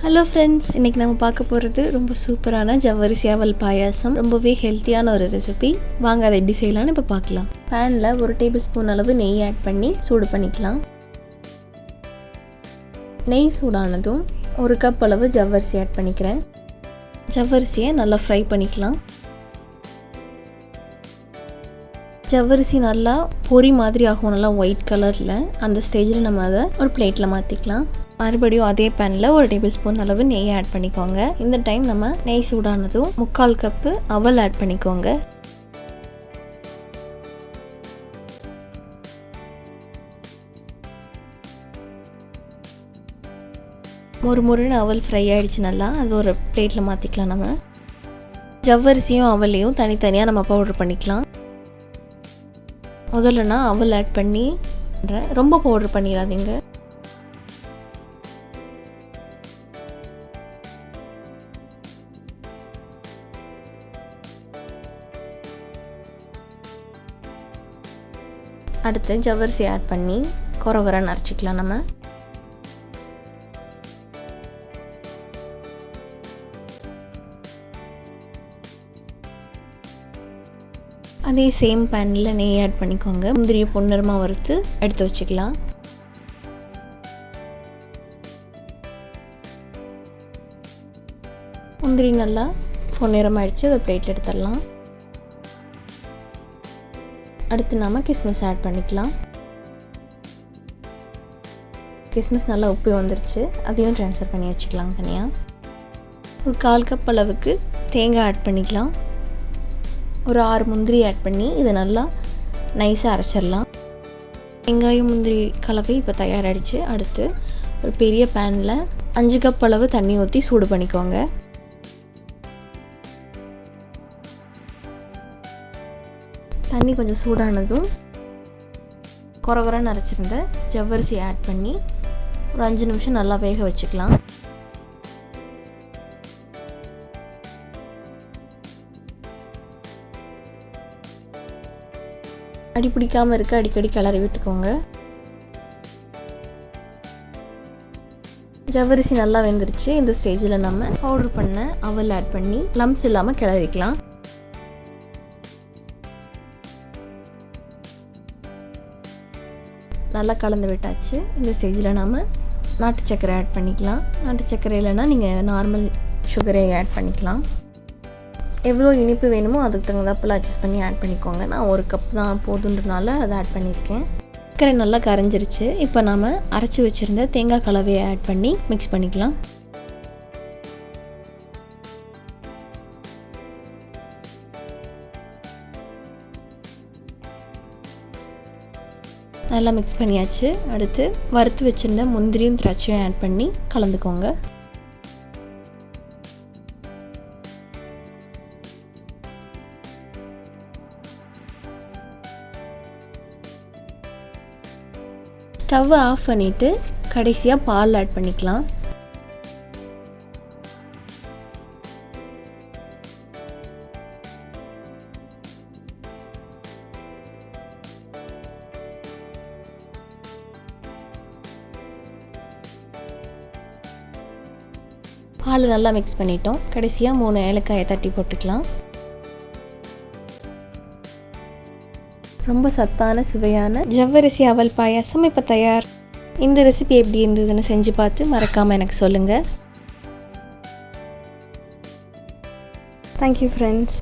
Hello friends, இன்றைக்கி நம்ம பார்க்க போகிறது ரொம்ப சூப்பரான ஜவ்வரிசி அவல் பாயாசம். ரொம்பவே ஹெல்த்தியான ஒரு ரெசிபி. வாங்க அதை எப்படி செய்யலாம்னு இப்போ பார்க்கலாம். பேனில் 1 டேபிள் ஸ்பூன் அளவு நெய் ஆட் பண்ணி சூடு பண்ணிக்கலாம். நெய் சூடானதும் 1 கப் அளவு ஜவ்வரிசி ஆட் பண்ணிக்கிறேன். ஜவ்வரிசியை நல்லா ஃப்ரை பண்ணிக்கலாம். ஜவ்வரிசி நல்லா பொரி மாதிரி ஆகும், நல்லா ஒயிட் கலரில். அந்த ஸ்டேஜில் நம்ம அதை ஒரு பிளேட்டில் மாற்றிக்கலாம். மறுபடியும் அதே பேனில் 1 டேபிள் ஸ்பூன் அளவு நெய் ஆட் பண்ணிக்கோங்க. இந்த டைம் நம்ம நெய் சூடானதும் 3/4 கப்பு அவல் ஆட் பண்ணிக்கோங்க. முறுமுறுன்னு அவல் ஃப்ரை ஆகிடுச்சு நல்லா. அது ஒரு பிளேட்டில் மாற்றிக்கலாம். நம்ம ஜவ்வரிசியும் அவலையும் தனித்தனியாக நம்ம பவுடர் பண்ணிக்கலாம். முதல்ல நான் அவல் ஆட் பண்ணி ரொம்ப பவுடர் பண்ணிடாதீங்க. அடுத்து ஜவ்வரிசி ஆட் பண்ணி கொரகொரன்னு அரைச்சிக்கலாம். நம்ம அதே சேம் பேனில் நெய் ஆட் பண்ணிக்கோங்க. முந்திரியை பொன்னிறமாக வறுத்து எடுத்து வச்சுக்கலாம். முந்திரி நல்லா பொன்னிறமாகிடுச்சு, அதை பிளேட்டில் எடுத்துடலாம். அடுத்து நாம் கிஸ்மிஸ் ஆட் பண்ணிக்கலாம். கிஸ்மிஸ் நல்லா உப்பி வந்துருச்சு, அதையும் ட்ரான்ஸ்ஃபர் பண்ணி வச்சுக்கலாம் தனியாக. ஒரு 1/4 கப் அளவுக்கு தேங்காய் ஆட் பண்ணிக்கலாம். ஒரு 6 முந்திரி ஆட் பண்ணி இதை நல்லா நைஸாக அரைச்சிடலாம். வெங்காயம் முந்திரி கலவை இப்போ தயாராகிடுச்சு. அடுத்து ஒரு பெரிய பேனில் 5 கப் அளவு தண்ணி ஊற்றி சூடு பண்ணிக்கோங்க. தண்ணி கொஞ்சம் சூடானதும் கொரகொரன்னு அரைச்சிருந்த ஜவ்வரிசி ஆட் பண்ணி ஒரு 5 நிமிஷம் நல்லா வேக வச்சுக்கலாம். அடி பிடிக்காமல் இருக்க அடிக்கடி கிளறி விட்டுக்கோங்க. ஜவ்வரிசி நல்லா வெந்துருச்சு. இந்த ஸ்டேஜில் நம்ம பவுடர் பண்ண அவல் ஆட் பண்ணி லம்ப்ஸ் இல்லாமல் கிளறிக்கலாம். நல்லா கலந்து விட்டாச்சு. இந்த ஸ்டேஜில் நாம் நாட்டு சர்க்கரை ஆட் பண்ணிக்கலாம். நாட்டு சர்க்கரை இல்லைன்னா நீங்கள் நார்மல் சுகரே ஆட் பண்ணிக்கலாம். எவ்வளோ இனிப்பு வேணுமோ அதுக்கு தகுந்தாப்பில் அட்ஜஸ்ட் பண்ணி ஆட் பண்ணிக்கோங்க. நான் 1 கப் தான் போதுன்றனால அதை ஆட் பண்ணியிருக்கேன். சர்க்கரை நல்லா கரைஞ்சிருச்சு. இப்போ நாம் அரைச்சி வச்சுருந்த தேங்காய் கலவையை ஆட் பண்ணி மிக்ஸ் பண்ணிக்கலாம். நல்லா மிக்ஸ் பண்ணியாச்சு. அடுத்து வறுத்து வச்சுருந்த முந்திரியும் திராட்சையும் ஆட் பண்ணி கலந்துக்கோங்க. ஸ்டவ்வை ஆஃப் பண்ணிவிட்டு கடைசியாக பால் ஆட் பண்ணிக்கலாம். பால் நல்லா மிக்ஸ் பண்ணிட்டோம். கடைசியாக 3 ஏலக்காயை தட்டி போட்டுக்கலாம். ரொம்ப சத்தான சுவையான ஜவ்வரிசி அவல் பாயாசம் இப்போ தயார். இந்த ரெசிபி எப்படி இருந்ததுன்னு செஞ்சு பார்த்து மறக்காமல் எனக்கு சொல்லுங்கள். Thank you friends.